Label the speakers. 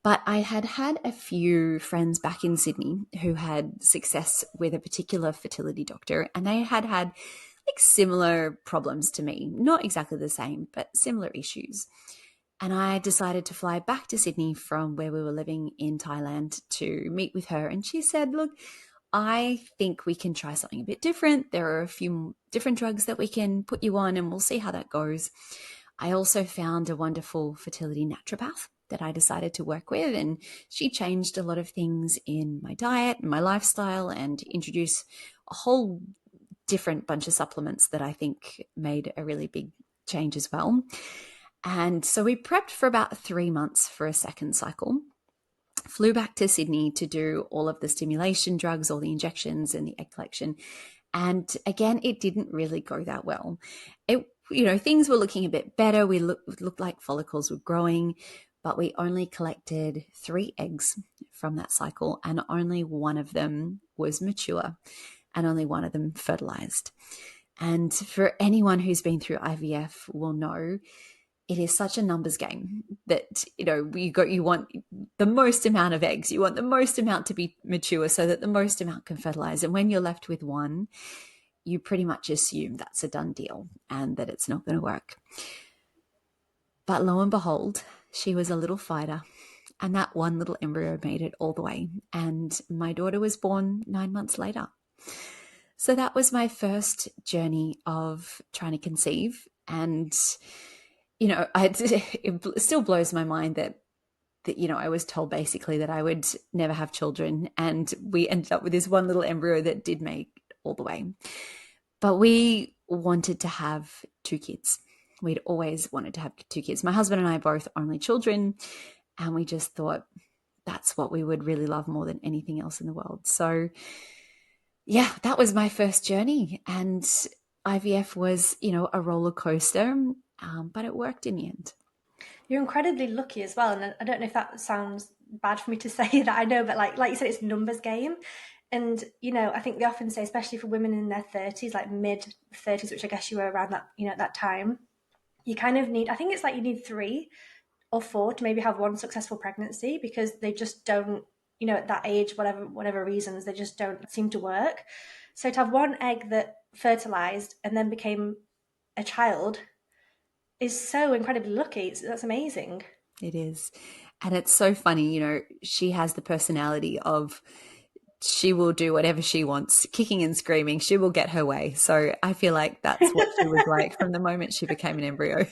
Speaker 1: But I had had a few friends back in Sydney who had success with a particular fertility doctor, and they had had like similar problems to me. Not exactly the same, but similar issues. And I decided to fly back to Sydney from where we were living in Thailand to meet with her. And she said, look, I think we can try something a bit different. There are a few different drugs that we can put you on, and we'll see how that goes. I also found a wonderful fertility naturopath that I decided to work with, and she changed a lot of things in my diet and my lifestyle and introduced a whole different bunch of supplements that I think made a really big change as well. And so we prepped for about 3 months for a second cycle, flew back to Sydney to do all of the stimulation drugs, all the injections and the egg collection. And again, it didn't really go that well. Things were looking a bit better. We looked like follicles were growing, but we only collected 3 eggs from that cycle, and only one of them was mature and only one of them fertilized. And for anyone who's been through IVF will know it is such a numbers game that, you want the most amount of eggs. You want the most amount to be mature so that the most amount can fertilize. And when you're left with one, you pretty much assume that's a done deal and that it's not going to work. But lo and behold, she was a little fighter, and that one little embryo made it all the way. And my daughter was born 9 months later. So that was my first journey of trying to conceive. And it still blows my mind that I was told basically that I would never have children, and we ended up with this one little embryo that did make it all the way. But we wanted to have 2 kids. We'd always wanted to have 2 kids. My husband and I are both only children, and we just thought that's what we would really love more than anything else in the world. So yeah, that was my first journey, and IVF was, a roller coaster. But it worked in the end.
Speaker 2: You're incredibly lucky as well, and I don't know if that sounds bad for me to say that. I know, but like you said, it's a numbers game, and I think they often say, especially for women in their 30s, like mid 30s, which I guess you were around that, at that time, you kind of need. I think it's like you need 3 or 4 to maybe have one successful pregnancy, because they just don't, at that age, whatever reasons, they just don't seem to work. So to have one egg that fertilized and then became a child is so incredibly lucky. That's amazing.
Speaker 1: It is. And it's so funny, she has the personality of she will do whatever she wants, kicking and screaming. She will get her way. So I feel like that's what she was like from the moment she became an embryo.